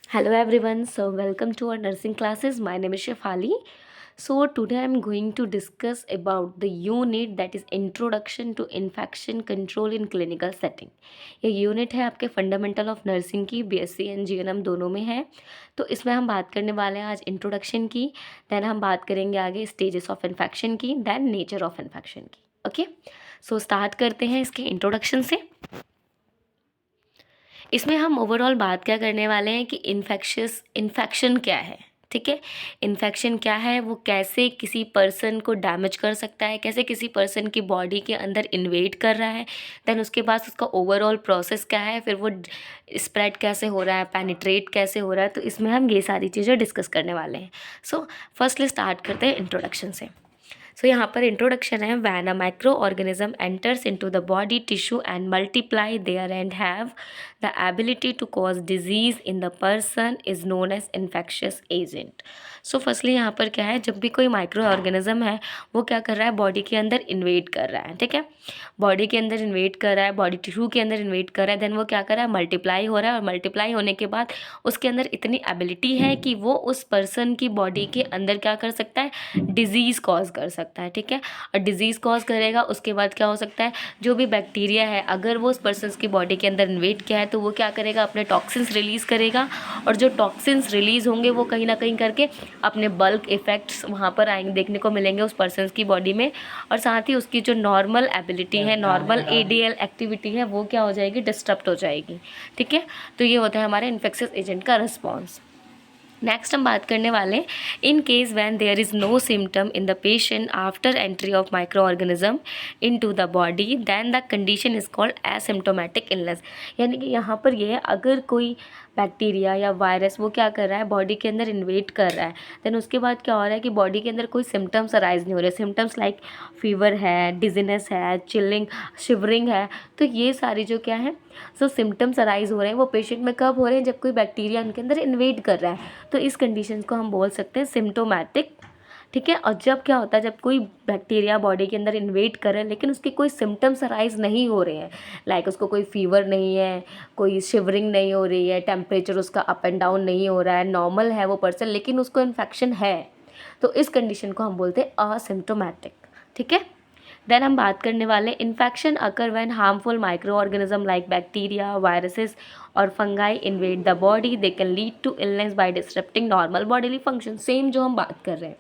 Hello everyone, so welcome to our nursing classes. My name is Shefali. So today I'm going to discuss about the unit that is Introduction to Infection Control in Clinical Setting. ये unit है आपके fundamental of nursing की, BSc and GNM दोनों में है. तो इसमें हम बात करने वाले हैं आज इंट्रोडक्शन की, देन हम बात करेंगे आगे स्टेजेस ऑफ इन्फेक्शन की, देन नेचर ऑफ इन्फेक्शन की. ओके, सो स्टार्ट करते हैं इसके इंट्रोडक्शन से. इसमें हम ओवरऑल बात क्या करने वाले हैं कि इन्फेक्शन क्या है. ठीक है, इन्फेक्शन क्या है, वो कैसे किसी पर्सन को डैमेज कर सकता है, कैसे किसी पर्सन की बॉडी के अंदर इन्वेड कर रहा है, देन उसके बाद उसका ओवरऑल प्रोसेस क्या है, फिर वो स्प्रेड कैसे हो रहा है, पेनिट्रेट कैसे हो रहा है. तो इसमें हम ये सारी चीज़ें डिस्कस करने वाले हैं. सो फर्स्टली स्टार्ट करते हैं इंट्रोडक्शन से. सो यहाँ पर इंट्रोडक्शन है. When a microorganism enters into the body tissue and multiply there and have the ability to cause disease in the person is known as infectious agent. So firstly यहाँ पर क्या है, जब भी कोई माइक्रो ऑर्गेनिज्म है वो क्या कर रहा है, बॉडी के अंदर इन्वेड कर रहा है. ठीक है, बॉडी के अंदर इन्वेड कर रहा है, बॉडी टिश्यू के अंदर इन्वेड कर रहा है, देन वो क्या कर रहा है, मल्टीप्लाई हो रहा है. और मल्टीप्लाई होने के बाद उसके अंदर इतनी एबिलिटी है कि वो उस पर्सन की बॉडी के अंदर क्या कर सकता है, डिजीज़ कॉज कर सकता है. ठीक है, और डिजीज़ कॉज करेगा, उसके बाद क्या हो सकता है, जो भी बैक्टीरिया है अगर वो उस पर्सन की बॉडी के अंदर इन्वेड किया है तो वो क्या करेगा, अपने टॉक्सिन्स रिलीज़ करेगा. और जो टॉक्सिन्स रिलीज़ होंगे वो कहीं ना कहीं करके अपने बल्क इफ़ेक्ट्स वहाँ पर आएंगे, देखने को मिलेंगे उस पर्सन की बॉडी में. और साथ ही उसकी जो नॉर्मल एबिलिटी है, नॉर्मल एडीएल एक्टिविटी है, वो क्या हो जाएगी, डिस्टर्ब हो जाएगी. ठीक है, तो ये होता है हमारे इन्फेक्शियस एजेंट का रिस्पॉन्स. नेक्स्ट हम बात करने वाले हैं in case when there is no symptom in the patient after entry of microorganism into the body, then the condition is called asymptomatic illness. यानी कि यहाँ पर ये है, अगर कोई बैक्टीरिया या वायरस वो क्या कर रहा है, बॉडी के अंदर इन्वेट कर रहा है, देन उसके बाद क्या हो रहा है कि बॉडी के अंदर कोई सिम्टम्स अराइज नहीं हो रहे. सिम्टम्स लाइक फीवर है, डिजीनेस है, चिलिंग, शिवरिंग है. तो ये सारी जो क्या है, सो सिम्टम्स अराइज हो रहे हैं वो पेशेंट में कब हो रहे हैं, जब कोई बैक्टीरिया उनके अंदर इन्वेड कर रहा है. तो इस कंडीशन को हम बोल सकते हैं सिम्टोमेटिक. ठीक है, और जब क्या होता है, जब कोई बैक्टीरिया बॉडी के अंदर इन्वेड करे लेकिन उसके कोई सिम्टम्स अराइज नहीं हो रहे हैं, लाइक उसको कोई फीवर नहीं है, कोई शिवरिंग नहीं हो रही है, टेम्परेचर उसका अप एंड डाउन नहीं हो रहा है, नॉर्मल है वो पर्सन, लेकिन उसको इन्फेक्शन है, तो इस कंडीशन को हम बोलते हैं असिम्टोमेटिक. ठीक है, देन हम बात करने वाले infection occur when harmful microorganism like bacteria, viruses or fungi invade the body. They can lead to illness by disturbing normal bodily function. Same जो हम बात कर रहे हैं,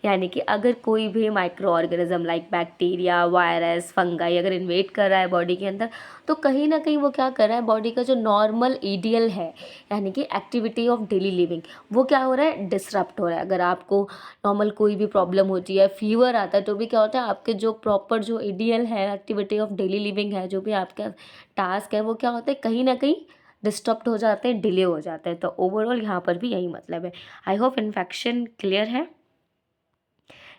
यानी कि अगर कोई भी micro organism like bacteria, virus, fungi अगर इन्वेड कर रहा है बॉडी के अंदर, तो कहीं ना कहीं वो क्या कर रहा है, बॉडी का जो नॉर्मल ईडीएल है, यानी कि एक्टिविटी ऑफ डेली लिविंग, वो क्या हो रहा है, डिसरप्ट हो रहा है. अगर आपको नॉर्मल कोई भी प्रॉब्लम होती है, फीवर आता है, तो भी क्या होता है, आपके जो प्रॉपर जो ईडीएल है, एक्टिविटी ऑफ डेली लिविंग है, जो भी आपका टास्क है, वो क्या होता है, कहीं ना कहीं डिस्टर्ब हो जाते हैं, डिले हो जाते हैं. तो ओवरऑल यहाँ पर भी यही मतलब है. आई होप इन्फेक्शन क्लियर है.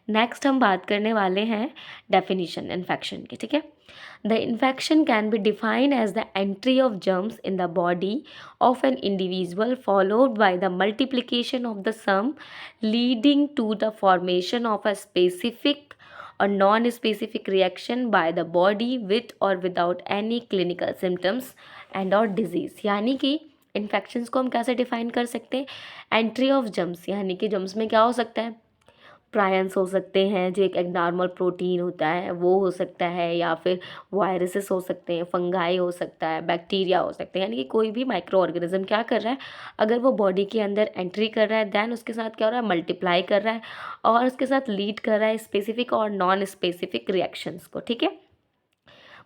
नेक्स्ट हम बात करने वाले हैं डेफिनेशन इन्फेक्शन की. ठीक है, the infection can be defined as the entry of germs in the body of an individual followed by the multiplication of the some leading to the formation of a specific or non specific reaction by the body with or without any clinical symptoms and or disease. यानी कि infections को हम कैसे define कर सकते हैं, entry of germs, यानी कि जर्म्स में क्या हो सकता है, प्रायंस हो सकते हैं, जो एक नॉर्मल प्रोटीन होता है वो हो सकता है, या फिर वायरसेस हो सकते हैं, फंगाई हो सकता है, बैक्टीरिया हो सकते हैं. यानी कि कोई भी माइक्रो ऑर्गेनिज्म क्या कर रहा है, अगर वो बॉडी के अंदर एंट्री कर रहा है, देन उसके साथ क्या हो रहा है, मल्टीप्लाई कर रहा है, और उसके साथ लीड कर रहा है specific or non specific reactions को. ठीक है,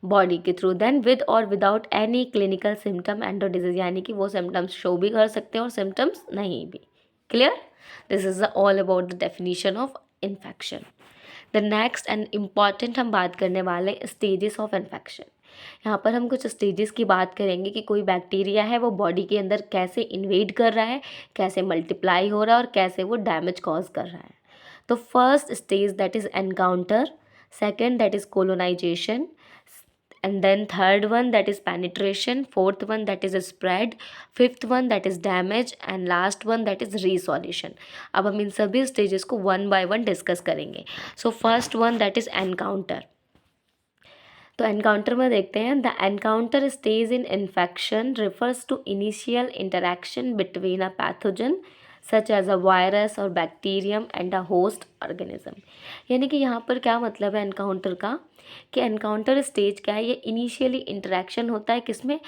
बॉडी के थ्रू, देन विद और without any clinical symptom and disease, यानी कि वो सिम्टम्स शो भी कर सकते हैं और सिम्टम्स नहीं भी. Clear, this is all about the definition of infection. The next and important हम बात करने वाले स्टेजेस ऑफ इन्फेक्शन. यहाँ पर हम कुछ स्टेजेस की बात करेंगे कि कोई बैक्टीरिया है वो बॉडी के अंदर कैसे इन्वेड कर रहा है, कैसे मल्टीप्लाई हो रहा है और कैसे वो डैमेज कॉज कर रहा है. तो first stage that is encounter, second that is colonization, and then third one that is penetration, fourth one that is spread, fifth one that is damage, and last one that is resolution. अब हम इन सभी stages को one by one discuss करेंगे. So first one that is encounter. तो encounter में देखते हैं, the encounter stage in infection refers to initial interaction between a pathogen such as a virus or bacterium and a host organism. यानी कि यहाँ पर क्या मतलब है एनकाउंटर का, कि एनकाउंटर स्टेज क्या है, ये इनिशियली इंटरेक्शन होता है किसमें,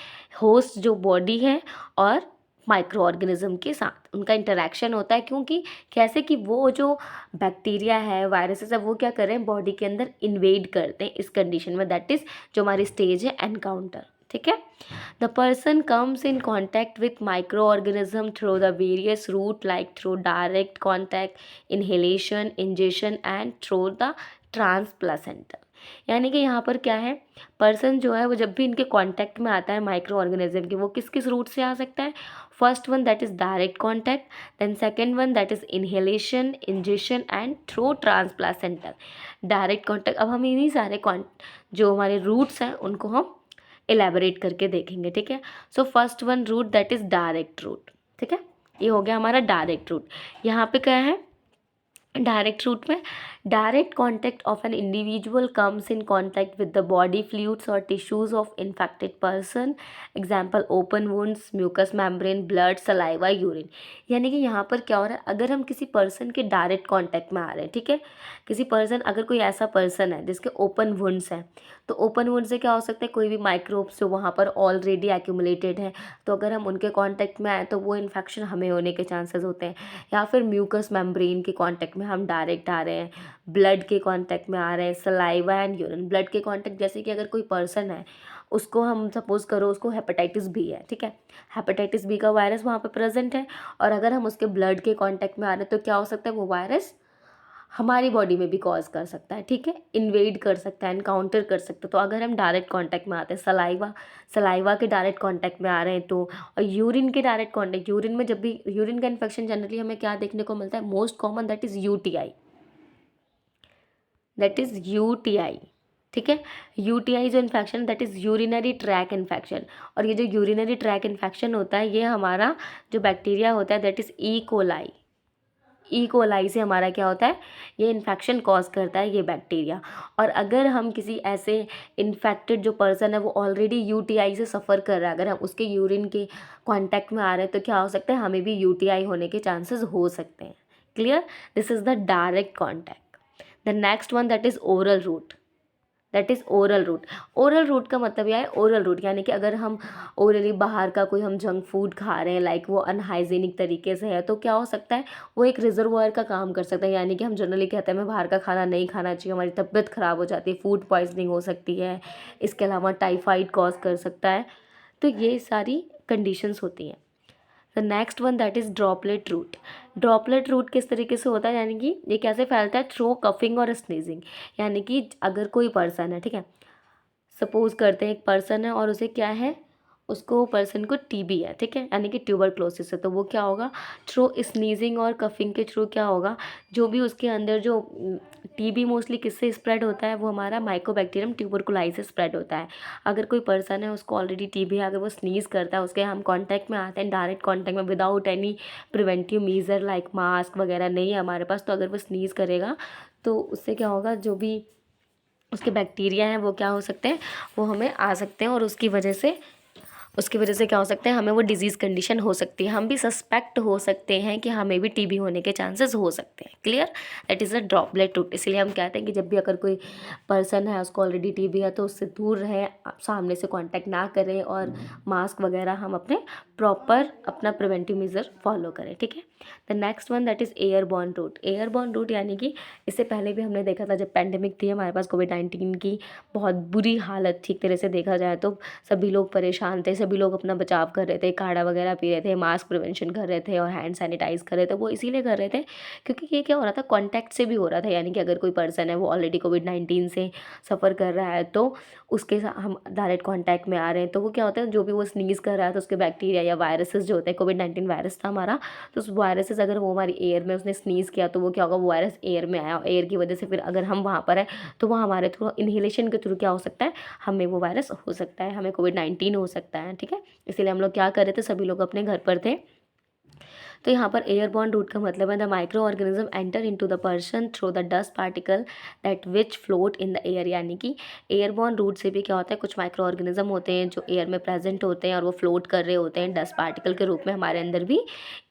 होस्ट जो बॉडी है और माइक्रो ऑर्गेनिज्म के साथ उनका इंटरेक्शन होता है। क्योंकि कैसे कि वो जो बैक्टीरिया है, वायरसेस है, वो क्या कर रहे हैं, बॉडी के अंदर इन्वेड करते हैं इस कंडीशन में, दैट इज़ जो हमारी स्टेज है एनकाउंटर। ठीक है, the person comes in contact with microorganism through the various route like through direct contact, inhalation, ingestion and through the transplacenta. यानी कि यहाँ पर क्या है, पर्सन जो है वो जब भी इनके कांटेक्ट में आता है माइक्रो ऑर्गेनिज्म के, वो किस किस रूट से आ सकता है, first one that is direct contact, then second one that is inhalation, ingestion and through transplacental. Direct contact, अब हम इन्हीं सारे जो हमारे रूट्स हैं उनको हम एलैबोरेट करके देखेंगे। ठीक है, so first one route that is direct route. ठीक है, ये हो गया हमारा डायरेक्ट रूट। यहाँ पे क्या है, डायरेक्ट रूट में direct contact of an individual comes in contact with the body fluids or tissues of infected person, example open wounds, mucous membrane, blood, saliva, urine. यानी कि यहाँ पर क्या हो रहा है, अगर हम किसी पर्सन के डायरेक्ट कॉन्टैक्ट में आ रहे हैं, ठीक है, किसी पर्सन, अगर कोई ऐसा पर्सन है जिसके ओपन वुंड्स हैं, तो ओपन वुंड से क्या हो सकता है, कोई भी माइक्रोब्स जो वहाँ पर ऑलरेडी एक्यूमुलेटेड है, तो अगर हम उनके कॉन्टैक्ट में आए तो वो इन्फेक्शन हमें होने के चांसेस होते हैं। या फिर म्यूकस मेम्ब्रेन के कॉन्टैक्ट में हम डायरेक्ट आ रहे हैं, ब्लड के कांटेक्ट में आ रहे हैं, सलाइवा एंड यूरिन। ब्लड के कांटेक्ट, जैसे कि अगर कोई पर्सन है, उसको हम सपोज करो उसको हेपेटाइटिस बी है, ठीक है, हेपेटाइटिस बी का वायरस वहाँ पे प्रेजेंट है, और अगर हम उसके ब्लड के कांटेक्ट में आ रहे हैं तो क्या हो सकता है, वो वायरस हमारी बॉडी में भी कॉज कर सकता है। ठीक है, इन्वेड कर सकता है, एनकाउंटर कर सकता है। तो अगर हम डायरेक्ट कांटेक्ट में आते हैं, सलाइवा के डायरेक्ट कांटेक्ट में आ रहे हैं तो, और यूरिन के डायरेक्ट कांटेक्ट, यूरिन में जब भी यूरिन का इन्फेक्शन जनरली हमें क्या देखने को मिलता है, most common that is UTI, that is UTI. ठीक है, यूटीआई जो infection that is urinary track infection. और ये जो यूरिनरी ट्रैक इन्फेक्शन होता है, ये हमारा जो बैक्टीरिया होता है that is E coli, E coli से हमारा क्या होता है, ये इन्फेक्शन कॉज करता है ये बैक्टीरिया। और अगर हम किसी ऐसे इन्फेक्टेड जो पर्सन है वो ऑलरेडी यूटीआई से सफ़र कर रहा है, अगर हम उसके यूरिन के कांटेक्ट में आ रहे हैं तो क्या हो सकता है, हमें भी यूटीआई होने के चांसेस हो सकते हैं। Clear, this is the direct contact. The next one that is oral route, that is oral route. Oral route का मतलब यह है, ओरल रूट यानी कि अगर हम ओरली बाहर का कोई हम जंक फूड खा रहे हैं, लाइक वो अनहाइजीनिक तरीके से है, तो क्या हो सकता है, वो एक रिजर्वायर का काम कर सकता है। यानी कि हम जनरली कहते हैं हमें बाहर का खाना नहीं खाना चाहिए, हमारी तबीयत ख़राब हो जाती है, फूड पॉइजनिंग हो सकती है, इसके अलावा टाइफाइड कॉज कर सकता है। तो ये सारी कंडीशंस होती हैं। The next one that is droplet route. Droplet route किस तरीके से होता है, यानी कि ये कैसे फैलता है, थ्रू कफिंग और स्नीजिंग। यानी कि अगर कोई पर्सन है, ठीक है, सपोज करते हैं एक पर्सन है और उसे क्या है, उसको पर्सन को टीबी है, ठीक है, यानी कि ट्यूबरक्लोसिस है, तो वो क्या होगा, थ्रू स्नीजिंग और कफिंग के थ्रू क्या होगा, जो भी उसके अंदर जो टीबी मोस्टली किससे स्प्रेड होता है, वो हमारा माइकोबैक्टीरियम ट्यूबरकुलाई से स्प्रेड होता है। अगर कोई पर्सन है उसको ऑलरेडी टीबी है, अगर वो स्नीज़ करता है, उसके हम कांटेक्ट में आते हैं, डायरेक्ट कांटेक्ट में without any preventive measure like mask वगैरह नहीं है हमारे पास, तो अगर वो स्नीज़ करेगा तो उससे क्या होगा, जो भी उसके बैक्टीरिया हैं वो क्या हो सकते हैं, वो हमें आ सकते हैं, और उसकी वजह से क्या हो सकता है, हमें वो डिजीज़ कंडीशन हो सकती है, हम भी सस्पेक्ट हो सकते हैं कि हमें भी टीबी होने के चांसेस हो सकते हैं। Clear, that is a droplet route. इसलिए हम कहते हैं कि जब भी अगर कोई पर्सन है उसको ऑलरेडी टीबी है तो उससे दूर रहें, सामने से कांटेक्ट ना करें, और मास्क वगैरह हम अपने प्रॉपर अपना प्रिवेंटिव मेजर फॉलो करें। ठीक है, the next one that is airborne route. Airborne route यानी कि इससे पहले भी हमने देखा था, जब पैंडेमिक थी हमारे पास कोविड-19 की, बहुत बुरी हालत थी एक तरह से देखा जाए तो, सभी लोग परेशान थे, सभी लोग अपना बचाव कर रहे थे, काढ़ा वगैरह पी रहे थे, मास्क प्रिवेंशन कर रहे थे और हैंड सैनिटाइज कर रहे थे। वो इसीलिए कर रहे थे क्योंकि ये क्या हो रहा था, कॉन्टैक्ट से भी हो रहा था। यानी कि अगर कोई पर्सन है वो ऑलरेडी कोविड-19 से सफ़र कर रहा है तो उसके साथ हम डायरेक्ट कॉन्टैक्ट में आ रहे हैं, तो वो क्या होता है, जो भी वो स्नीज़ कर रहा है तो उसके बैक्टीरिया या वायरसेस जो होते हैं, कोविड-19 वायरस था हमारा, तो उस वायरसेस अगर वो हमारी एयर में उसने स्नीज़ किया तो वो क्या होगा, वो वायरस एयर में आया, और एयर की वजह से फिर अगर हम वहाँ पर है तो वो हमारे थ्रू इन्हेलेशन के थ्रू क्या हो सकता है, हमें वो वायरस हो सकता है, हमें कोविड-19 हो सकता है। ठीक है, इसीलिए हम लोग क्या कर रहे थे, सभी लोग अपने घर पर थे, तो यहाँ पर एयरबॉर्न रूट का मतलब है the microorganism enter into the person through the dust particle that which float in the air, यानी कि एयरबॉर्न रूट से भी क्या होता है, कुछ माइक्रो ऑर्गेनिज्म होते हैं जो एयर में प्रेजेंट होते हैं और वो फ्लोट कर रहे होते हैं डस्ट पार्टिकल के रूप में, हमारे अंदर भी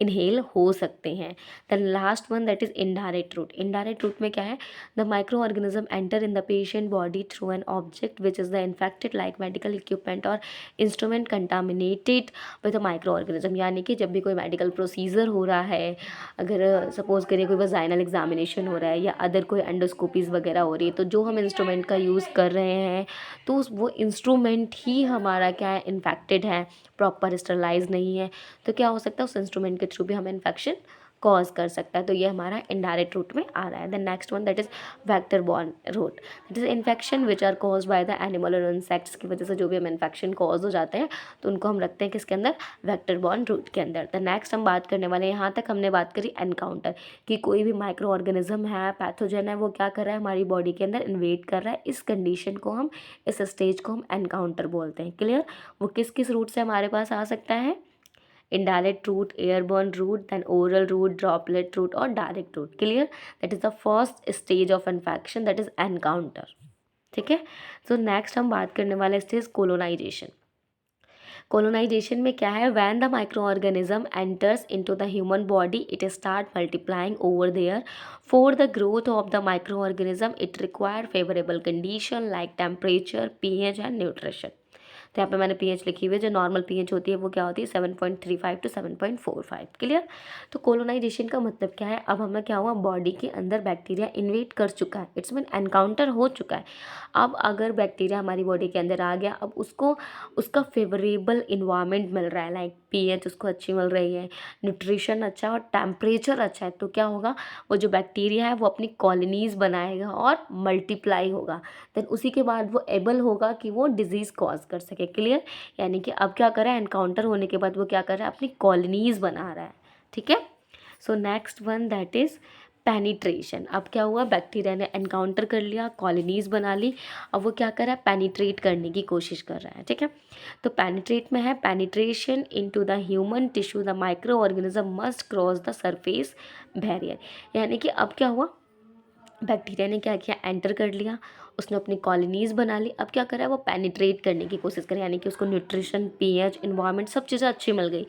इनहेल हो सकते हैं। The last one that is indirect route. Indirect route में क्या है, the microorganism enter in the patient body through an object which is the infected like medical equipment or instrument contaminated with a microorganism, यानी कि जब भी कोई medical procedure हो रहा है, अगर सपोज करिए कोई वजाइनल एग्जामिनेशन हो रहा है या अदर कोई एंडोस्कोपीज़ वगैरह हो रही है, तो जो हम इंस्ट्रूमेंट का यूज़ कर रहे हैं तो वो इंस्ट्रूमेंट ही हमारा क्या है, इन्फेक्टेड है, प्रॉपर स्टरलाइज नहीं है, तो क्या हो सकता है उस इंस्ट्रूमेंट के थ्रू भी हमें इन्फेक्शन कॉज कर सकता है। तो ये हमारा इनडायरेक्ट रूट में आ रहा है। The next one that is vector borne route, that is infection which are cause by the animal और इंसेक्ट्स की वजह से जो भी हम इन्फेक्शन कॉज हो जाते हैं तो उनको हम रखते हैं किसके अंदर, वेक्टर बॉर्न रूट के अंदर। द नेक्स्ट हम बात करने वाले हैं, यहाँ तक हमने बात करी एनकाउंटर, कि कोई भी माइक्रो ऑर्गेनिज्म है, पैथोजन है, वो क्या कर रहा है, हमारी बॉडी के अंदर इन्वेड कर रहा है। इस कंडीशन को हम, इस स्टेज को हम एनकाउंटर बोलते हैं। क्लियर? वो किस किस रूट से हमारे पास आ सकता है, indirect route, airborne route, then oral route, droplet route और direct route. Clear? That is the first stage of infection, that is encounter. ठीक है? So next हम बात करने वाले स्टेज colonization. Colonization में क्या है, when the microorganism enters into the human body, it start multiplying over there. For the growth of the microorganism, it require favorable condition like temperature, pH and nutrition. तो यहाँ पे मैंने pH लिखी हुई है, जो नॉर्मल पीएच होती है वो क्या होती है, 7.35 टू 7.45। क्लियर? तो कोलोनाइजेशन का मतलब क्या है, अब हमें क्या हुआ, बॉडी के अंदर बैक्टीरिया इन्वेट कर चुका है, इट्स मीन एनकाउंटर हो चुका है। अब अगर बैक्टीरिया हमारी बॉडी के अंदर आ गया, अब उसको उसका फेवरेबल इन्वायरमेंट मिल रहा है, लाइक पीएच उसको अच्छी मिल रही है, न्यूट्रिशन अच्छा और टेम्परेचर अच्छा है, तो क्या होगा, वो जो बैक्टीरिया है वो अपनी कॉलोनीज़ बनाएगा और मल्टीप्लाई होगा। देन उसी के बाद वो एबल होगा कि वो डिजीज़ कॉज कर सके। क्लियर? यानी कि अब क्या कर रहा है, एनकाउंटर होने के बाद वो क्या कर रहा है, अपनी कॉलोनीज़ बना रहा है। ठीक है? So next one that is penetration. अब क्या हुआ, बैक्टीरिया ने एनकाउंटर कर लिया, कॉलोनीज़ बना ली, अब वो क्या कर रहा है, पेनिट्रेट करने की कोशिश कर रहा है। ठीक है? तो पेनिट्रेट में है, penetration into the human tissue, the micro organism must cross the surface barrier. यानी कि अब क्या हुआ, बैक्टीरिया ने क्या किया, एंटर कर लिया, उसने अपनी कॉलोनीज़ बना ली, अब क्या कर रहा है, वो पेनिट्रेट करने की कोशिश करे, यानी कि उसको न्यूट्रिशन, पीएच, इन्वायरमेंट सब चीज़ें अच्छी मिल गई।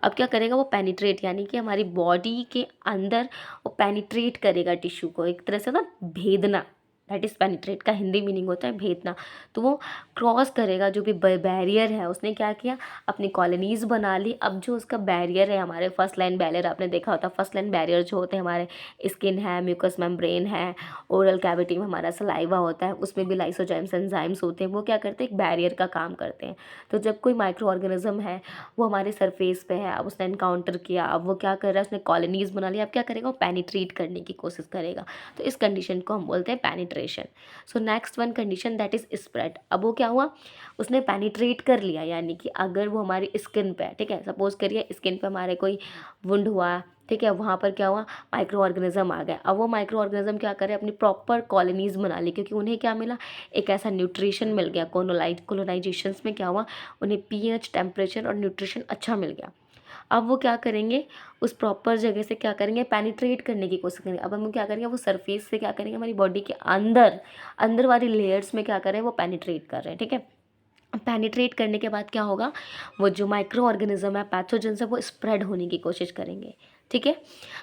अब क्या करेगा, वो पेनिट्रेट, यानी कि हमारी बॉडी के अंदर वो पेनिट्रेट करेगा टिश्यू को, एक तरह से ना भेदना, दैट इज़ पेनिट्रेट का हिंदी मीनिंग होता है भेदना। तो वो क्रॉस करेगा जो भी बैरियर है, उसने क्या किया, अपनी कॉलोनीज़ बना ली। अब जो उसका बैरियर है, हमारे फर्स्ट लाइन बैरियर आपने देखा होता, फर्स्ट लाइन बैरियर जो होते हैं हमारे, स्किन है, म्यूकस मेम्ब्रेन है, ओरल कैविटी में हमारा सलाइवा होता है, उसमें भी लाइसोजाइम्स एंजाइम्स होते हैं, वो क्या करते हैं, एक बैरियर का काम करते हैं। तो जब कोई माइक्रो ऑर्गेनिज्म है वो हमारे सरफेस पे है, अब उसने एनकाउंटर किया, अब वो क्या कर रहा है, उसने कॉलोनीज़ बना लिया, अब क्या करेगा, वो पेनिट्रेट करने की कोशिश करेगा। तो इस कंडीशन को हम बोलते हैं penetration. So next one condition that is spread. अब वो क्या हुआ, उसने पेनिट्रेट कर लिया, यानी कि अगर वो हमारी स्किन पे है, ठीक है, सपोज करिए स्किन पे हमारे कोई वुंड हुआ, ठीक है, वहाँ पर क्या हुआ, माइक्रो ऑर्गेनिज्म आ गया। अब वो माइक्रो ऑर्गेनिज्म क्या करे, अपनी प्रॉपर कॉलोनीज़ बना ली, क्योंकि उन्हें क्या मिला, एक ऐसा न्यूट्रिशन मिल गया। कोलोनाइजेशंस में क्या हुआ, उन्हें पीएच, टेम्परेचर और न्यूट्रिशन अच्छा मिल गया। अब वो क्या करेंगे, उस प्रॉपर जगह से क्या करेंगे, पेनिट्रेट करने की कोशिश करेंगे। अब हम क्या करेंगे, वो सरफेस से क्या करेंगे, हमारी बॉडी के अंदर अंदर वाली लेयर्स में क्या करें, वो पेनिट्रेट कर रहे हैं। ठीक है? पेनिट्रेट करने के बाद क्या होगा, वो जो माइक्रो ऑर्गेनिज्म है, पैथोजन से, वो स्प्रेड होने की कोशिश करेंगे। ठीक है?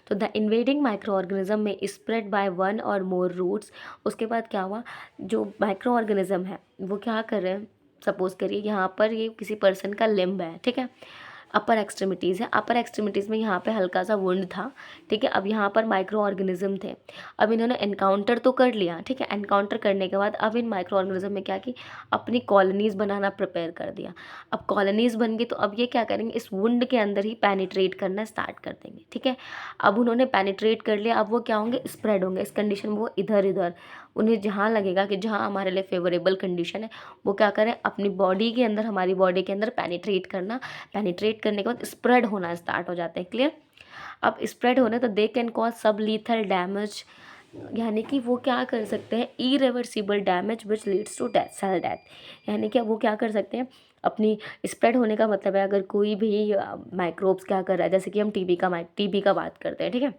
तो द इन्वेडिंग माइक्रो ऑर्गेनिज्म में स्प्रेड बाय वन और मोर रूट्स। उसके बाद क्या हुआ, जो माइक्रो ऑर्गेनिज्म है वो क्या कर रहे हैं, सपोज करिए यहाँ पर ये किसी पर्सन का लिम्ब है, ठीक है, अपर एक्सट्रीमिटीज़ है, अपर एक्सट्रीमिटीज़ में यहाँ पे हल्का सा वुंड था। ठीक है? अब यहाँ पर माइक्रो ऑर्गेनिज्म थे, अब इन्होंने एनकाउंटर तो कर लिया। ठीक है? एनकाउंटर करने के बाद अब इन माइक्रो ऑर्गेनिज्म में क्या की, अपनी कॉलोनीज़ बनाना प्रिपेयर कर दिया। अब कॉलोनीज़ बन गई, तो अब ये क्या करेंगे, इस वुंड के अंदर ही पेनिट्रेट करना स्टार्ट कर देंगे। ठीक है? अब उन्होंने पेनिट्रेट कर लिया, अब वो क्या होंगे, स्प्रेड होंगे। इस कंडीशन में वो इधर इधर, उन्हें जहाँ लगेगा कि जहाँ हमारे लिए फेवरेबल कंडीशन है, वो क्या करें, अपनी बॉडी के अंदर, हमारी बॉडी के अंदर पेनिट्रेट करना। पेनिट्रेट करने के बाद स्प्रेड होना स्टार्ट हो जाते हैं। क्लियर? अब स्प्रेड होने तो they can cause sublethal damage, यानी कि वो क्या कर सकते हैं, irreversible damage which leads to death, cell death. यानी कि वो क्या कर सकते हैं, अपनी स्प्रेड होने का मतलब है अगर कोई भी माइक्रोब्स क्या कर रहा है, जैसे कि हम टीबी का बात करते हैं, ठीक है।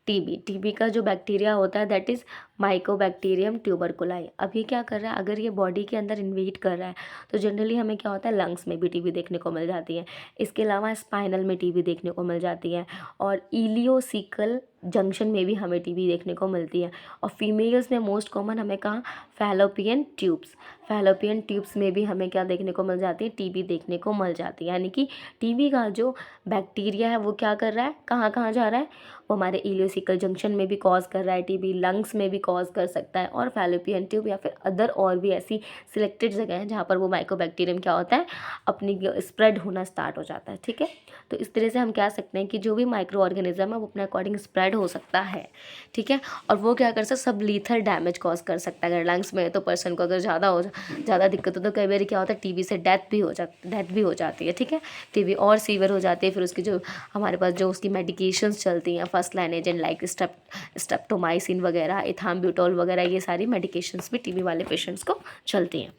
टीबी का जो बैक्टीरिया होता है दैट इज़ माइकोबैक्टीरियम ट्यूबरकुलाई। अब ये क्या कर रहा है, अगर ये बॉडी के अंदर इन्वेट कर रहा है तो जनरली हमें क्या होता है, लंग्स में भी टीबी देखने को मिल जाती है। इसके अलावा स्पाइनल में टीबी देखने को मिल जाती है, और इलियोसिकल जंक्शन में भी हमें टीबी देखने को मिलती है। और फीमेल्स में मोस्ट कॉमन हमें कहाँ, फैलोपियन ट्यूब्स में भी हमें क्या देखने को मिल जाती है, टीबी देखने को मिल जाती है। यानी कि टीबी का जो बैक्टीरिया है वो क्या कर रहा है, कहाँ कहाँ जा रहा है, वो हमारे इलियोसिकल जंक्शन में भी कॉज कर रहा है टीबी, लंग्स में भी कॉज कर सकता है, और फैलोपियन ट्यूब या फिर अदर और भी ऐसी सिलेक्टेड जगह हैं जहाँ पर वो माइकोबैक्टीरियम क्या होता है, अपनी स्प्रेड होना स्टार्ट हो जाता है, ठीक है। तो इस तरह से हम कह सकते हैं कि जो भी माइक्रो ऑर्गेनिज्म है वो अपने अकॉर्डिंग स्प्रेड हो सकता है, ठीक है। और वो क्या कर सकता है, सब लीथल डैमेज कॉज कर सकता है। अगर लंग्स में है तो पर्सन को अगर ज़्यादा दिक्कत हो तो कई बार क्या होता है, टीबी से डेथ भी हो जाती है, ठीक है। टीबी और सीवियर हो जाती है, फिर उसकी जो हमारे पास जो उसकी मेडिकेशंस चलती हैं, first line agent like streptomycin वगैरह, इथाम्ब्यूटोल वगैरह, ये सारी मेडिकेशंस भी टीबी वाले पेशेंट्स को चलती हैं।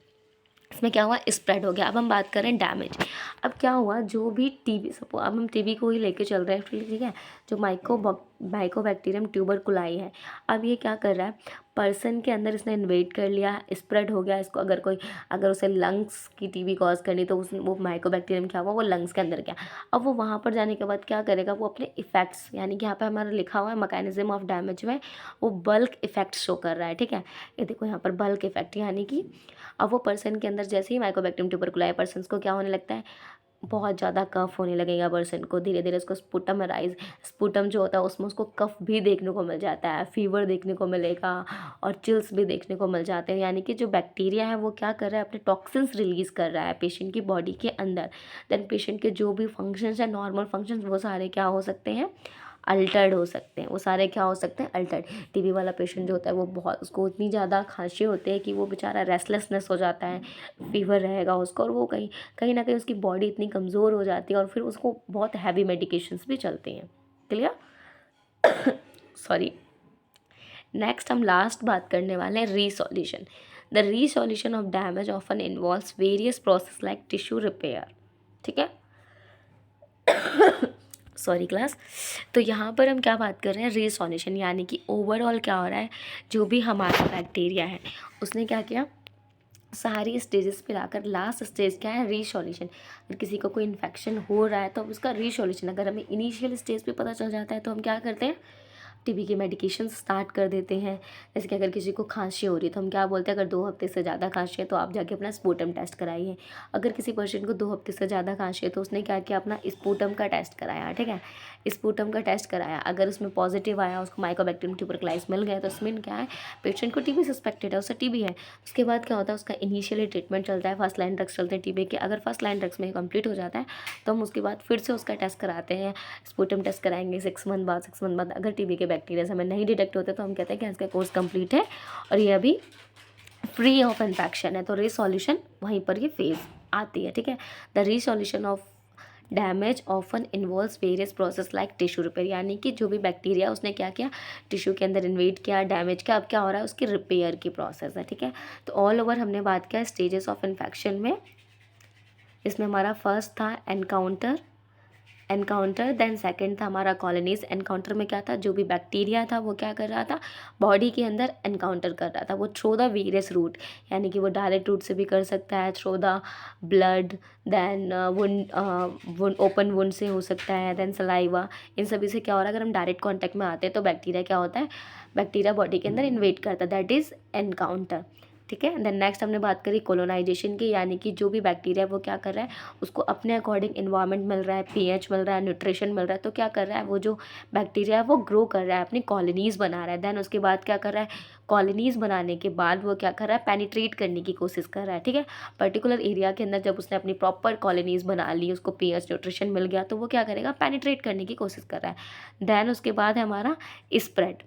इसमें क्या हुआ, स्प्रेड हो गया। अब हम बात करें डैमेज। अब क्या हुआ, जो भी टीबी, सपोज अब हम टीबी को ही लेके चल रहे हैं, ठीक है। जो माइकोबैक्टीरियम ट्यूबरकुलाई है, अब ये क्या कर रहा है, पर्सन के अंदर इसने इन्वेट कर लिया, स्प्रेड हो गया। इसको अगर उसे लंग्स की टीबी कॉज करनी तो वो माइकोबैक्टीरियम क्या हुआ, वो लंग्स के अंदर गया। अब वो वहाँ पर जाने के बाद क्या करेगा, वो अपने इफेक्ट्स, यानी कि यहाँ पे हमारा लिखा हुआ है मैकेनिज्म ऑफ डैमेज में, वो बल्क इफेक्ट शो कर रहा है, ठीक है। ये देखो यहाँ पर बल्क इफेक्ट, यानी कि अब वो पर्सन के अंदर जैसे ही माइकोबैक्टीरियम ट्यूबरकुलाई, पर्सन को क्या होने लगता है, बहुत ज़्यादा कफ होने लगेगा पर्सन को, धीरे धीरे उसको स्पुटम जो होता है उसमें उसको कफ भी देखने को मिल जाता है, फीवर देखने को मिलेगा, और चिल्स भी देखने को मिल जाते हैं। यानी कि जो बैक्टीरिया है वो क्या कर रहा है, अपने टॉक्सिन्स रिलीज़ कर रहा है पेशेंट की बॉडी के अंदर। देन पेशेंट के जो भी फंक्शंस है, नॉर्मल फंक्शंस, वो सारे क्या हो सकते हैं, अल्टर्ड हो सकते हैं। वो सारे क्या हो सकते हैं, अल्टर्ड। टीबी वाला पेशेंट जो होता है वो बहुत, उसको इतनी ज़्यादा खांसी होती है कि वो बेचारा रेस्टलेसनेस हो जाता है, फीवर रहेगा उसको, और वो कहीं कहीं ना कहीं उसकी बॉडी इतनी कमज़ोर हो जाती है, और फिर उसको बहुत हैवी मेडिकेशंस भी चलती हैं। Clear, sorry. नेक्स्ट हम लास्ट बात करने वाले हैं resolution. The resolution of damage often involves various process like tissue repair, ठीक है। Sorry class. तो यहाँ पर हम क्या बात कर रहे हैं, रीसॉल्यूशन, यानी कि ओवरऑल क्या हो रहा है, जो भी हमारा बैक्टीरिया है उसने क्या किया, सारी स्टेजेस पे लाकर लास्ट स्टेज क्या है, रीसॉल्यूशन। अगर किसी को कोई इन्फेक्शन हो रहा है तो उसका रीसॉल्यूशन, अगर हमें इनिशियल स्टेज पे पता चल जाता है तो हम क्या करते हैं, टीबी के मेडिकेशन स्टार्ट कर देते हैं। जैसे कि अगर किसी को खांसी हो रही है तो हम क्या बोलते हैं, अगर 2 हफ्ते से ज़्यादा खांसी है तो आप जाके अपना स्पूटम टेस्ट कराइए। अगर किसी पेशेंट को 2 हफ्ते से ज़्यादा खांसी है तो उसने क्या किया, अपना स्पूटम का टेस्ट कराया, ठीक है। स्पूटम का टेस्ट कराया, अगर उसमें पॉजिटिव आया, उसको माइकोबैक्टीरियम ट्यूबरकुलोसिस मिल गया, तो इसमें क्या है, पेशेंट को टीबी सस्पेक्टेड है, उससे टीबी है। उसके बाद क्या होता है, उसका इनिशियली ट्रीटमेंट चलता है, फर्स्ट लाइन ड्रग्स चलते हैं टीबी के। अगर फर्स्ट लाइन ड्रग्स में कंप्लीट हो जाता है तो हम उसके बाद फिर से उसका टेस्ट कराते हैं, स्पूटम टेस्ट कराएंगे 6 मंथ बाद। अगर टीबी के बैक्टीरिया हमें नहीं डिटेक्ट होते तो हम कहते हैं कि इसका कोर्स कंप्लीट है और ये अभी फ्री ऑफ इन्फेक्शन है, तो रीसॉल्यूशन वहीं पर ये फेज आती है, ठीक है। The resolution of damage often involves various process like tissue repair, यानी कि जो भी बैक्टीरिया उसने क्या किया, टिश्यू के अंदर इन्वेट किया, डैमेज किया, अब क्या हो रहा है, उसकी रिपेयर की प्रोसेस है, ठीक है। तो ऑल ओवर हमने बात किया स्टेजेस ऑफ इन्फेक्शन में। इसमें हमारा फर्स्ट था एनकाउंटर, देन सेकंड था हमारा कॉलोनीज। एनकाउंटर में क्या था, जो भी बैक्टीरिया था वो क्या कर रहा था, बॉडी के अंदर एनकाउंटर कर रहा था, वो थ्रू द वेरियस रूट, यानी कि वो डायरेक्ट रूट से भी कर सकता है, through the blood, then wound open wound से हो सकता है, देन सलाइवा, इन सभी से क्या हो रहा है, अगर हम डायरेक्ट कॉन्टैक्ट में आते हैं तो बैक्टीरिया क्या होता है, बैक्टीरिया बॉडी के अंदर इन्वेट करता है, दैट इज़ एनकाउंटर, ठीक है। देन नेक्स्ट हमने बात करी कोलोनाइजेशन की, यानी कि जो भी बैक्टीरिया है वो क्या कर रहा है, उसको अपने अकॉर्डिंग इन्वायरमेंट मिल रहा है, पीएच मिल रहा है, न्यूट्रिशन मिल रहा है, तो क्या कर रहा है, वो जो बैक्टीरिया है वो ग्रो कर रहा है, अपनी कॉलोनीज़ बना रहा है। देन उसके बाद क्या कर रहा है, कॉलोनीज़ बनाने के बाद वो क्या कर रहा है, पेनिट्रेट करने की कोशिश कर रहा है, ठीक है। पर्टिकुलर एरिया के अंदर जब उसने अपनी प्रॉपर कॉलोनीज़ बना ली, उसको पीएच न्यूट्रिशन मिल गया, तो वो क्या करेगा, पेनिट्रेट करने की कोशिश कर रहा है। देन उसके बाद है हमारा स्प्रेड।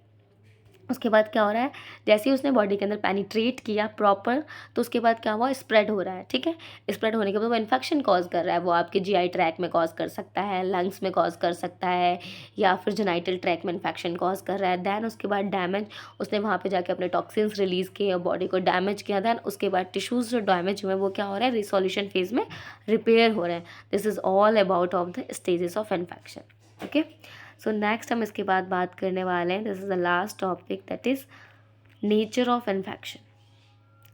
उसके बाद क्या हो रहा है, जैसे ही उसने बॉडी के अंदर पेनिट्रेट किया प्रॉपर, तो उसके बाद क्या हुआ, स्प्रेड हो रहा है, ठीक है। स्प्रेड होने के बाद वो इन्फेक्शन कॉज कर रहा है, वो आपके जीआई ट्रैक में कॉज कर सकता है, लंग्स में कॉज कर सकता है, या फिर जेनाइटल ट्रैक में इन्फेक्शन कॉज कर रहा है। दैन उसके बाद डैमेज, उसने वहाँ पे जाके अपने टॉक्सिन्स रिलीज़ किए और बॉडी को डैमेज किया। दैन उसके बाद टिश्यूज़ जो डैमेज हुए वो क्या हो रहा है, रिसोल्यूशन फेज में रिपेयर हो रहे हैं। This is all about of the stages of infection. Okay, so next हम इसके बाद बात करने वाले हैं, this is the last topic, that is nature of infection.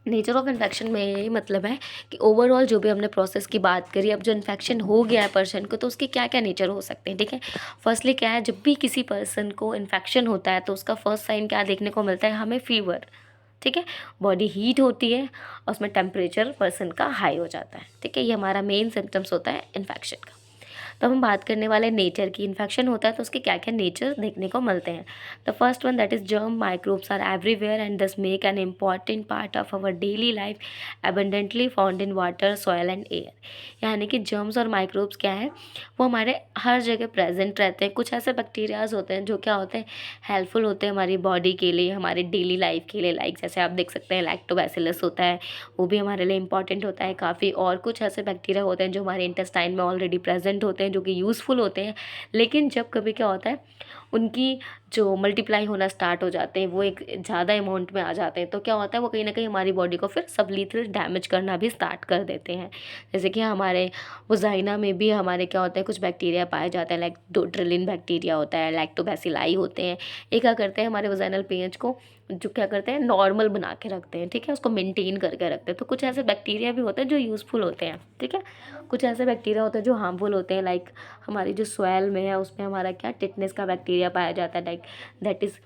Nature of infection में यही मतलब है कि ओवरऑल जो भी हमने प्रोसेस की बात करी, अब जो इन्फेक्शन हो गया है पर्सन को, तो उसके क्या क्या नेचर हो सकते हैं, ठीक है। फर्स्टली क्या है, जब भी किसी पर्सन को इन्फेक्शन होता है तो उसका फर्स्ट साइन क्या देखने को मिलता है हमें, फीवर, ठीक है। बॉडी हीट होती है और उसमें टेम्परेचर पर्सन का हाई हो जाता है, ठीक है। ये हमारा मेन सिम्टम्स होता है इन्फेक्शन का। तो हम बात करने वाले नेचर की, इन्फेक्शन होता है तो उसके क्या क्या नेचर देखने को मिलते हैं। The first one, that is germ microbes are everywhere and thus make an important part of our daily life, abundantly found in water, soil and air. यानी कि जर्म्स और माइक्रोब्स क्या है, वो हमारे हर जगह प्रेजेंट रहते हैं। कुछ ऐसे बैक्टीरियाज होते हैं जो क्या होते हैं, हेल्पफुल होते हैं हमारी बॉडी के लिए, हमारे डेली लाइफ के लिए। लाइक जैसे आप देख सकते हैं लैक्टोबैसिलस होता है, वो भी हमारे लिए इंपॉर्टेंट होता है काफ़ी। और कुछ ऐसे बैक्टीरिया होते हैं जो हमारे इंटेस्टाइन में ऑलरेडी प्रेजेंट होते हैं, जो कि यूज़फुल होते हैं। लेकिन जब कभी क्या होता है, उनकी जो मल्टीप्लाई होना स्टार्ट हो जाते हैं, वो एक ज़्यादा अमाउंट में आ जाते हैं, तो क्या होता है, वो कहीं ना कहीं हमारी बॉडी को फिर सबलीथल डैमेज करना भी स्टार्ट कर देते हैं। जैसे कि हमारे वजाइना में भी हमारे क्या होता है, कुछ बैक्टीरिया पाए जाते हैं, लाइक डोट्रिलिन बैक्टीरिया होता है, लैक्टोबैसिलाई होते हैं। ये क्या करते हैं, हमारे वजाइनल पेज को जो क्या करते हैं, नॉर्मल बना के रखते हैं, ठीक है, उसको मेंटेन करके रखते हैं। तो कुछ ऐसे बैक्टीरिया भी होते हैं जो यूज़फुल होते हैं, ठीक है। कुछ ऐसे बैक्टीरिया होते हैं जो हार्मफुल होते हैं, लाइक हमारी जो सॉइल में है उसमें हमारा क्या, टिटनेस का बैक्टीरिया पाया जाता है, लाइक दैट इज़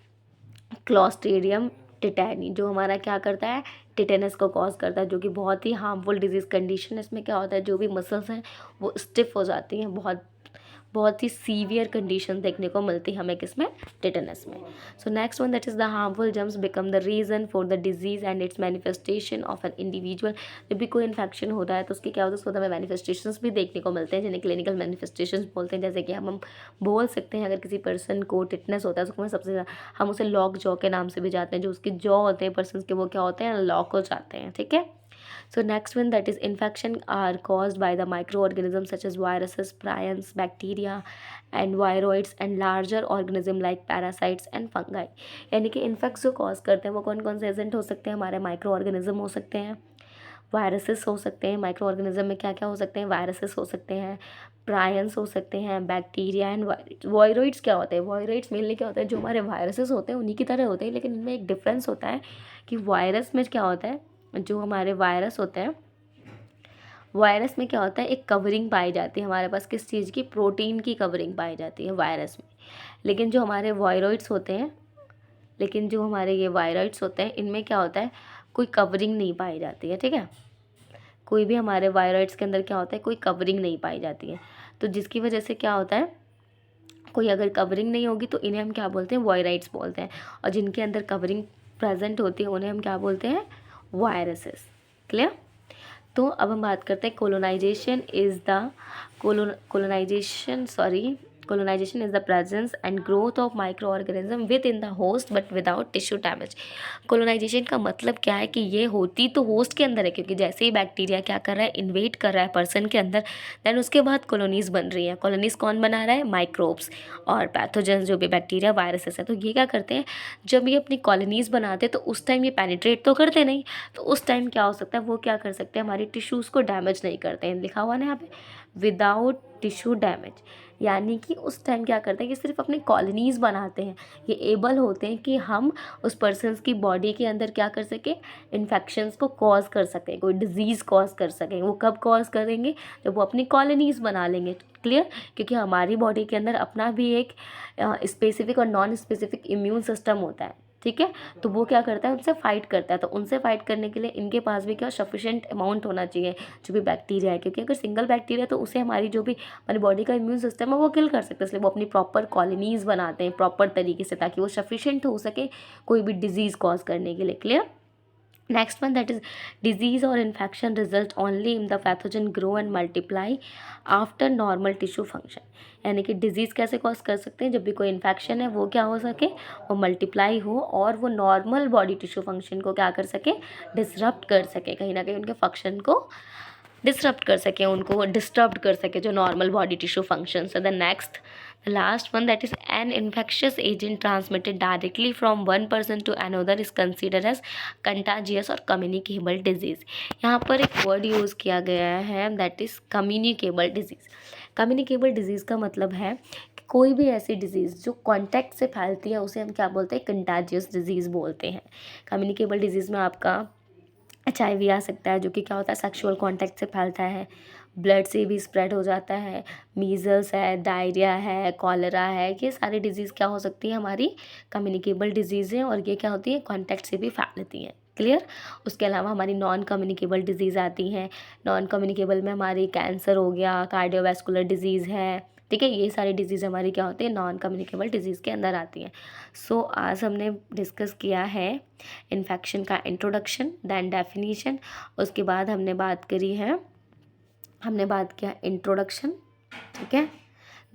क्लॉस्ट्रीडियम टिटैनी, जो हमारा क्या करता है, टिटेनस को कॉज करता है, जो कि बहुत ही हार्मफुल डिजीज़ कंडीशन है। इसमें क्या होता है, जो भी मसल्स हैं वो स्टिफ हो जाती हैं, बहुत बहुत ही सीवियर कंडीशन देखने को मिलती है हमें, किसमें, टिटेनस में। So next one, that is the harmful germs become the reason for the disease and its manifestation of an individual. जब भी कोई इन्फेक्शन होता है तो उसके क्या होता है, उसको हमें मैनिफेस्टेशंस भी देखने को मिलते हैं, जिन्हें क्लिनिकल मैनिफेस्टेशंस बोलते हैं। जैसे कि हम बोल सकते हैं, अगर किसी पर्सन को टिटनेस होता है तो हमें सबसे ज़्यादा हम उसे लॉक जॉ के नाम से भी जाते हैं। जो उसके जॉ होते हैं पर्सन के, वो क्या होते हैं, लॉक हो जाते हैं, ठीक है। So next one, that is infection are caused by the microorganisms such as viruses, prions, bacteria and viroids and larger organism like parasites and fungi। यानी कि इन्फेक्ट जो कॉज करते हैं वो कौन कौन से एजेंट हो सकते हैं, हमारे माइक्रो ऑर्गेनिज्म हो सकते हैं, वायरसेस हो सकते हैं। माइक्रो ऑर्गेनिज्म में क्या क्या हो सकते हैं, वायरसेस हो सकते हैं, प्रायंस हो सकते हैं, बैक्टीरिया एंड वायरोइड्स। क्या होते हैं, वायरोइड्स मेनली क्या होता है, जो हमारे वायरसेस होते हैं उन्हीं की तरह होते हैं, लेकिन इनमें एक डिफरेंस होता है कि वायरस में क्या होता है, जो हमारे वायरस होते हैं, वायरस में क्या होता है, एक कवरिंग पाई जाती है हमारे पास, किस चीज़ की, प्रोटीन की कवरिंग पाई जाती है वायरस में। लेकिन जो हमारे वायरोइड्स होते हैं, लेकिन जो हमारे ये वायरोइड्स होते हैं, इनमें क्या होता है, कोई कवरिंग नहीं पाई जाती है, ठीक है। कोई भी हमारे वायरोइड्स के अंदर क्या होता है, कोई कवरिंग नहीं पाई जाती है। तो जिसकी वजह से क्या होता है, कोई अगर कवरिंग नहीं होगी तो इन्हें हम क्या बोलते हैं, वायराइड्स बोलते हैं। और जिनके अंदर कवरिंग प्रेजेंट होती है उन्हें हम क्या बोलते हैं, वायरसेस। क्लियर। तो अब हम बात करते हैं colonization is the colonization is the presence and growth of microorganism within the host but without tissue damage। colonization का मतलब क्या है कि ये होती तो होस्ट के अंदर है, क्योंकि जैसे ही बैक्टीरिया क्या कर रहा है, इन्वेट कर रहा है पर्सन के अंदर, देन उसके बाद कॉलोनीज बन रही हैं। कॉलोनीज कौन बना रहा है, माइक्रोब्स और पैथोजेंस, जो भी बैक्टीरिया वायरसेस है। तो ये क्या करते हैं, जब ये अपनी कॉलोनीज बनाते हैं तो उस टाइम ये पेनिट्रेट तो करते नहीं, तो उस टाइम क्या हो सकता है, वो क्या कर सकते हैं, हमारी टिश्यूज़ को डैमेज नहीं करते हैं। लिखा हुआ ना यहाँ पे, विदाउट टिश्यू डैमेज। यानी कि उस टाइम क्या करते हैं कि सिर्फ अपनी कॉलोनीज़ बनाते हैं। ये एबल होते हैं कि हम उस पर्सन्स की बॉडी के अंदर क्या कर सकें, इन्फेक्शंस को कॉज कर सकें, कोई डिजीज़ कॉज कर सकें। वो कब कॉज करेंगे, जब वो अपनी कॉलोनीज़ बना लेंगे। क्लियर। क्योंकि हमारी बॉडी के अंदर अपना भी एक specific or non specific immune system होता है, ठीक है। तो वो क्या करता है, उनसे फाइट करता है। तो उनसे फाइट करने के लिए इनके पास भी क्या सफिशिएंट अमाउंट होना चाहिए, जो भी बैक्टीरिया है। क्योंकि अगर सिंगल बैक्टीरिया तो उसे हमारी जो भी हमारी बॉडी का इम्यून सिस्टम है वो किल कर सकते हैं। इसलिए वो अपनी प्रॉपर कॉलोनीज़ बनाते हैं प्रॉपर तरीके से, ताकि वो सफिशिएंट हो सके कोई भी डिजीज़ कॉज करने के लिए। Clear. Next one that is disease or infection result only in the pathogen grow and multiply after normal tissue function. यानी कि डिजीज़ कैसे कॉज कर सकते हैं, जब भी कोई इन्फेक्शन है वो क्या हो सके, वो मल्टीप्लाई हो और वो नॉर्मल बॉडी टिश्यू फंक्शन को क्या कर सके, डिसरप्ट कर सके, कहीं ना कहीं उनके फंक्शन को डिसरप्ट कर सके, उनको डिस्टर्ब कर सके जो नॉर्मल बॉडी टिश्यू फंक्शन है। The next the last one that is an infectious agent transmitted directly from one person to another is consider as contagious or communicable disease. यहाँ पर एक वर्ड यूज़ किया गया है that is communicable disease. Communicable disease का मतलब है कि कोई भी ऐसी डिजीज़ जो कॉन्टैक्ट से फैलती है उसे हम क्या बोलते हैं, कंटाजियस डिजीज़ बोलते हैं। कम्युनिकेबल डिजीज़ में आपका HIV आ सकता है, जो कि क्या होता है, सेक्सुअल कांटेक्ट से फैलता है, ब्लड से भी स्प्रेड हो जाता है। मीज़ल्स है, डायरिया है, कॉलरा है, ये सारी डिजीज़ क्या हो सकती है, हमारी कम्युनिकेबल डिजीज़ है और ये क्या होती है, कांटेक्ट से भी फैलती हैं। क्लियर। उसके अलावा हमारी नॉन कम्युनिकेबल डिजीज़ आती हैं। नॉन कम्युनिकेबल में हमारी कैंसर हो गया, कार्डियोवैस्कुलर डिजीज़ है, ठीक है, ये सारी डिजीज़ हमारी क्या होती है, नॉन कम्युनिकेबल डिजीज़ के अंदर आती हैं। सो आज हमने डिस्कस किया है इन्फेक्शन का इंट्रोडक्शन, दैन डेफिनीशन, उसके बाद हमने बात किया इंट्रोडक्शन, ठीक है,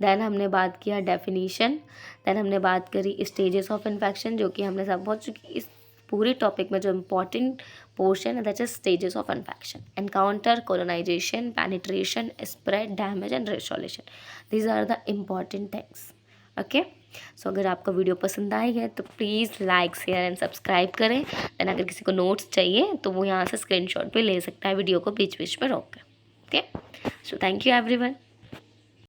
दैन हमने बात किया डेफिनीशन, दैन हमने बात करी स्टेजेस ऑफ इन्फेक्शन, जो कि हमने सब बहुत, चुकी इस पूरे टॉपिक में जो इम्पॉर्टेंट पोर्शन है that is stages of infection, encounter, colonisation, penetration, spread, damage and resolution. These are the important things. Okay, so अगर आपका वीडियो पसंद आई है तो please like, share and subscribe करें। दैन अगर किसी को नोट्स चाहिए तो वो यहाँ से स्क्रीनशॉट भी ले सकता है वीडियो को बीच बीच में रोक कर। Okay, so thank you everyone.